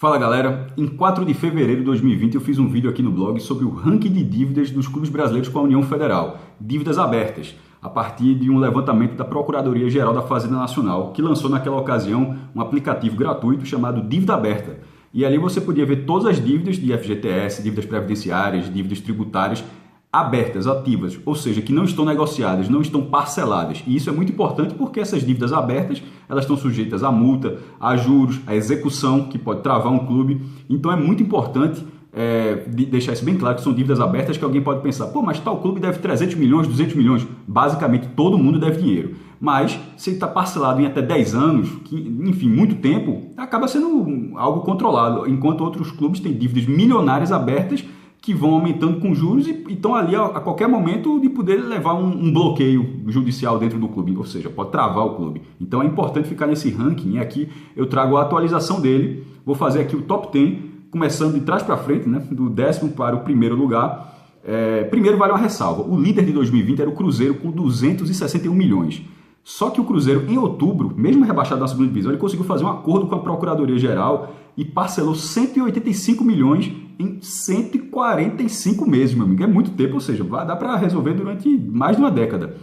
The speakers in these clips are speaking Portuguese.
Fala galera, em 4 de fevereiro de 2020 eu fiz um vídeo aqui no blog sobre o ranking de dívidas dos clubes brasileiros com a União Federal, dívidas abertas, a partir de um levantamento da Procuradoria-Geral da Fazenda Nacional, que lançou naquela ocasião um aplicativo gratuito chamado Dívida Aberta. E ali você podia ver todas as dívidas de FGTS, dívidas previdenciárias, dívidas tributárias, abertas, ativas, ou seja, que não estão negociadas, não estão parceladas. E isso é muito importante porque essas dívidas abertas, elas estão sujeitas a multa, a juros, a execução, que pode travar um clube. Então é muito importante deixar isso bem claro, que são dívidas abertas que alguém pode pensar, pô, mas tal clube deve 300 milhões, 200 milhões. Basicamente, todo mundo deve dinheiro. Mas, se ele está parcelado em até 10 anos, que, enfim, muito tempo, acaba sendo algo controlado, enquanto outros clubes têm dívidas milionárias abertas que vão aumentando com juros e estão ali a qualquer momento de poder levar um bloqueio judicial dentro do clube, ou seja, pode travar o clube. Então é importante ficar nesse ranking, e aqui eu trago a atualização dele. Vou fazer aqui o top 10, começando de trás para frente, né, do 10º para o primeiro lugar. Primeiro vale uma ressalva, o líder de 2020 era o Cruzeiro com 261 milhões. Só que o Cruzeiro, em outubro, mesmo rebaixado na segunda divisão, ele conseguiu fazer um acordo com a Procuradoria-Geral e parcelou 185 milhões em 145 meses, meu amigo. É muito tempo, ou seja, vai dar para resolver durante mais de uma década.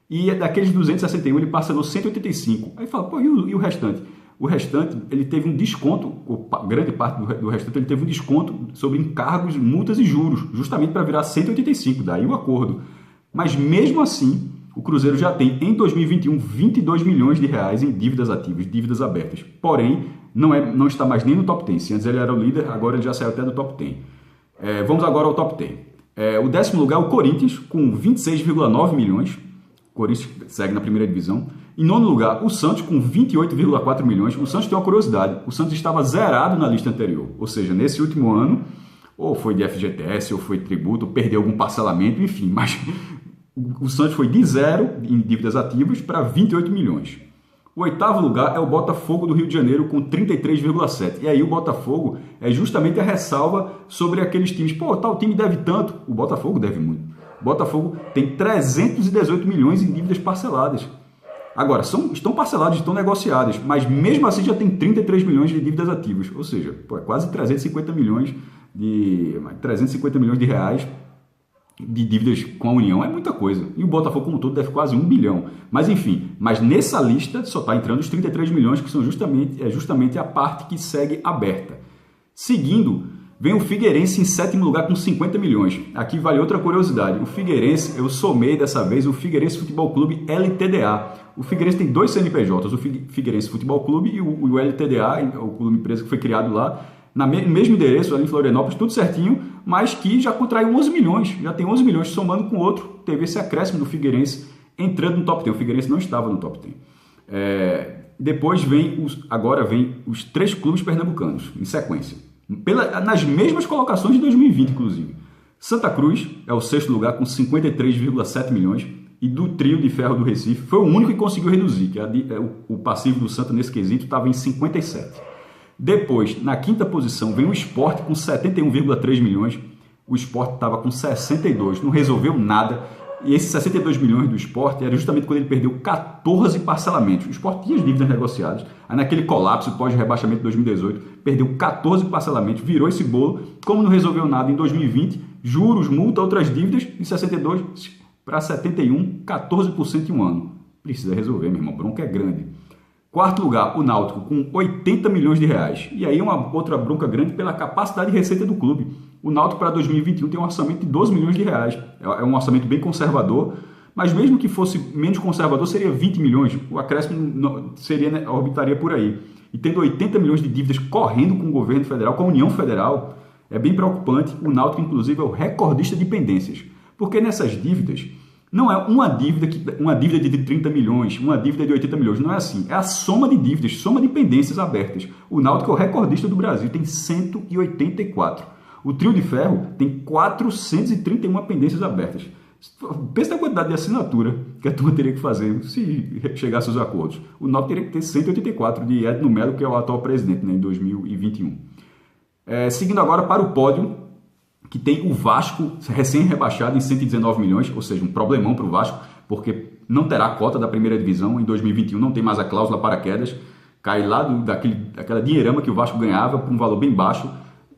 E daqueles 261, ele parcelou 185. Aí fala, pô, e o restante? O restante, ele teve um desconto, grande parte do restante, ele teve um desconto sobre encargos, multas e juros, justamente para virar 185, daí o acordo. Mas mesmo assim, o Cruzeiro já tem, em 2021, 22 milhões de reais em dívidas ativas, dívidas abertas. Porém, não está mais nem no top 10. Se antes ele era o líder, agora ele já saiu até do top 10. Vamos agora ao top 10. O 10º lugar é o Corinthians, com 26,9 milhões. O Corinthians segue na primeira divisão. Em 9º lugar, o Santos, com 28,4 milhões. O Santos tem uma curiosidade. O Santos estava zerado na lista anterior. Ou seja, nesse último ano, ou foi de FGTS, ou foi tributo, ou perdeu algum parcelamento, enfim. Mas o Santos foi de 0 em dívidas ativas para 28 milhões. O 8º lugar é o Botafogo do Rio de Janeiro com 33,7. E aí o Botafogo é justamente a ressalva sobre aqueles times. Pô, tal time deve tanto. O Botafogo deve muito. O Botafogo tem 318 milhões em dívidas parceladas. Agora, estão parceladas, estão negociadas, mas mesmo assim já tem 33 milhões de dívidas ativas. Ou seja, pô, é quase 350 milhões de reais de dívidas com a União. É muita coisa. E o Botafogo como todo deve quase 1 bilhão. Mas enfim, nessa lista só está entrando os 33 milhões, que são justamente a parte que segue aberta. Seguindo, vem o Figueirense em 7º lugar com 50 milhões. Aqui vale outra curiosidade. O Figueirense, eu somei dessa vez o Figueirense Futebol Clube LTDA. O Figueirense tem 2 CNPJs, o Figueirense Futebol Clube e o LTDA, o clube empresa que foi criado lá, no mesmo endereço, ali em Florianópolis, tudo certinho, mas que já contraiu 11 milhões, já tem 11 milhões, somando com o outro, teve esse acréscimo do Figueirense entrando no top 10. O Figueirense não estava no top 10. Depois agora vem os 3 clubes pernambucanos, em sequência, nas mesmas colocações de 2020, inclusive. Santa Cruz é o 6º lugar com 53,7 milhões, e do trio de ferro do Recife, foi o único que conseguiu reduzir, que o passivo do Santa nesse quesito estava em 57. Depois, na 5ª posição, vem o Sport com 71,3 milhões. O Sport estava com 62, não resolveu nada. E esses 62 milhões do Sport era justamente quando ele perdeu 14 parcelamentos. O Sport tinha as dívidas negociadas. Aí naquele colapso pós-rebaixamento de 2018, perdeu 14 parcelamentos, virou esse bolo. Como não resolveu nada em 2020, juros, multa, outras dívidas, de 62 para 71, 14% em um ano. Precisa resolver, meu irmão, bronca é grande. 4º lugar, o Náutico, com 80 milhões de reais. E aí uma outra bronca grande pela capacidade de receita do clube. O Náutico para 2021 tem um orçamento de 12 milhões de reais. É um orçamento bem conservador, mas mesmo que fosse menos conservador, seria 20 milhões. O acréscimo orbitaria por aí. E tendo 80 milhões de dívidas correndo com o governo federal, com a União Federal, é bem preocupante. O Náutico, inclusive, é o recordista de pendências. Porque nessas dívidas, não é uma dívida de 30 milhões, uma dívida de 80 milhões, não é assim. É a soma de dívidas, soma de pendências abertas. O Náutico é o recordista do Brasil, tem 184. O Trio de Ferro tem 431 pendências abertas. Pensa na quantidade de assinatura que a turma teria que fazer se chegasse aos acordos. O Náutico teria que ter 184 de Edno Melo, que é o atual presidente, né, em 2021. Seguindo agora para o pódio, que tem o Vasco recém-rebaixado em 119 milhões, ou seja, um problemão para o Vasco, porque não terá cota da primeira divisão em 2021, não tem mais a cláusula paraquedas. cai lá daquela dinheirama que o Vasco ganhava por um valor bem baixo.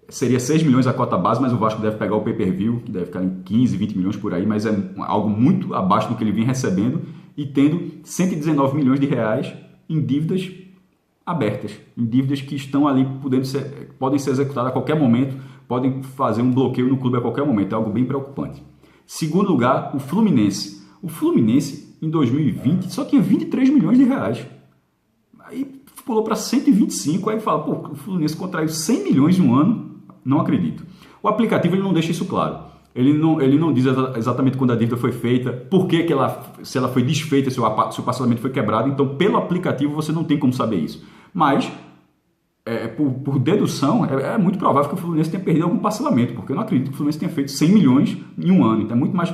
Seria 6 milhões a cota base, mas o Vasco deve pegar o pay-per-view, que deve ficar em 15, 20 milhões por aí, mas é algo muito abaixo do que ele vinha recebendo e tendo 119 milhões de reais em dívidas abertas, em dívidas que estão ali, podem ser executadas a qualquer momento, podem fazer um bloqueio no clube a qualquer momento, é algo bem preocupante. Segundo lugar, o Fluminense. O Fluminense, em 2020, só tinha 23 milhões de reais. Aí pulou para 125, aí fala, pô, o Fluminense contraiu 100 milhões em um ano, não acredito. O aplicativo ele não deixa isso claro. Ele não diz exatamente quando a dívida foi feita, por que se ela foi desfeita, se o parcelamento foi quebrado. Então, pelo aplicativo, você não tem como saber isso. Mas, por dedução, é muito provável que o Fluminense tenha perdido algum parcelamento, porque eu não acredito que o Fluminense tenha feito 100 milhões em um ano. Então, é muito mais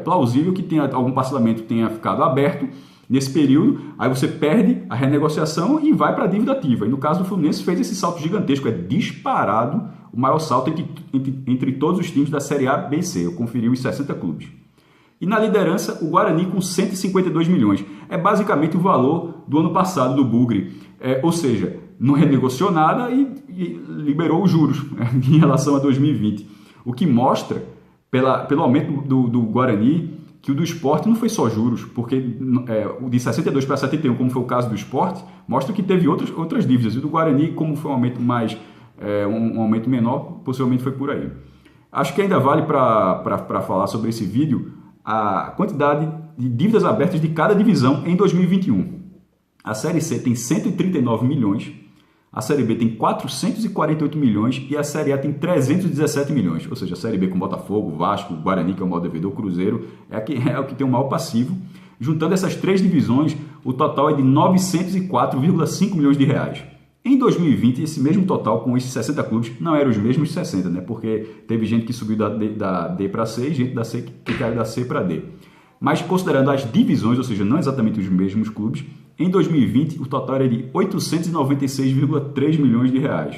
plausível que algum parcelamento tenha ficado aberto nesse período, aí você perde a renegociação e vai para a dívida ativa. E no caso do Fluminense fez esse salto gigantesco, é disparado o maior salto entre todos os times da Série A, B e C. Eu conferi os 60 clubes. E na liderança, o Guarani com 152 milhões. É basicamente o valor do ano passado do Bugre. Ou seja, não renegociou nada e liberou os juros em relação a 2020. O que mostra, pelo aumento do Guarani, que o do Sport não foi só juros, porque o de 62 para 71, como foi o caso do Sport, mostra que teve outras dívidas. E o do Guarani, como foi um aumento um aumento menor, possivelmente foi por aí. Acho que ainda vale para falar sobre esse vídeo a quantidade de dívidas abertas de cada divisão em 2021. A Série C tem 139 milhões, a Série B tem 448 milhões e a Série A tem 317 milhões. Ou seja, a Série B com Botafogo, Vasco, Guarani, que é o maior devedor, Cruzeiro, é o que tem o maior passivo. Juntando essas três divisões, o total é de 904,5 milhões de reais. Em 2020, esse mesmo total, com esses 60 clubes, não eram os mesmos 60, né? Porque teve gente que subiu da D para C e gente da C que caiu da C para D. Mas considerando as divisões, ou seja, não exatamente os mesmos clubes, em 2020 o total era de 896,3 milhões de reais.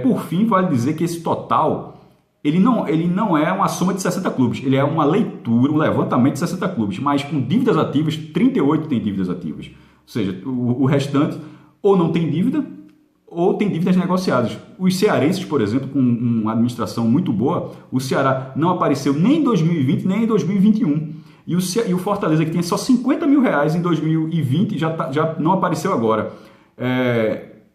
Por fim, vale dizer que esse total ele não é uma soma de 60 clubes, ele é uma leitura, um levantamento de 60 clubes, mas com dívidas ativas, 38 têm dívidas ativas. Ou seja, o restante ou não tem dívida, ou tem dívidas negociadas. Os cearenses, por exemplo, com uma administração muito boa, o Ceará não apareceu nem em 2020, nem em 2021. E o Fortaleza, que tinha só 50 mil reais em 2020, já não apareceu agora.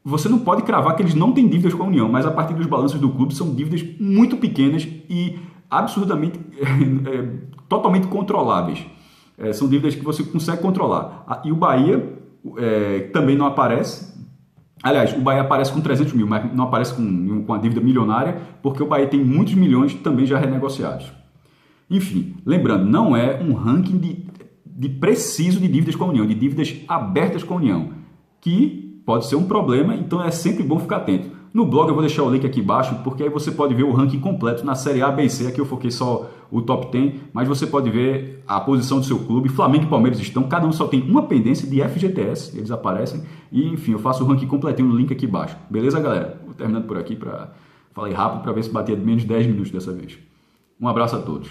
Você não pode cravar que eles não têm dívidas com a União, mas a partir dos balanços do clube são dívidas muito pequenas e absurdamente, totalmente controláveis. São dívidas que você consegue controlar. E o Bahia também não aparece. Aliás, o Bahia aparece com 300 mil, mas não aparece com a dívida milionária, porque o Bahia tem muitos milhões também já renegociados. Enfim, lembrando, não é um ranking de preciso de dívidas com a União, de dívidas abertas com a União, que pode ser um problema, então é sempre bom ficar atento. No blog eu vou deixar o link aqui embaixo, porque aí você pode ver o ranking completo na Série A, B e C. Aqui eu foquei só o top 10, mas você pode ver a posição do seu clube. Flamengo e Palmeiras estão, cada um só tem uma pendência de FGTS, eles aparecem. E enfim, eu faço o ranking completinho no link aqui embaixo. Beleza, galera? Vou terminando por aqui, falei rápido para ver se batia menos de 10 minutos dessa vez. Um abraço a todos.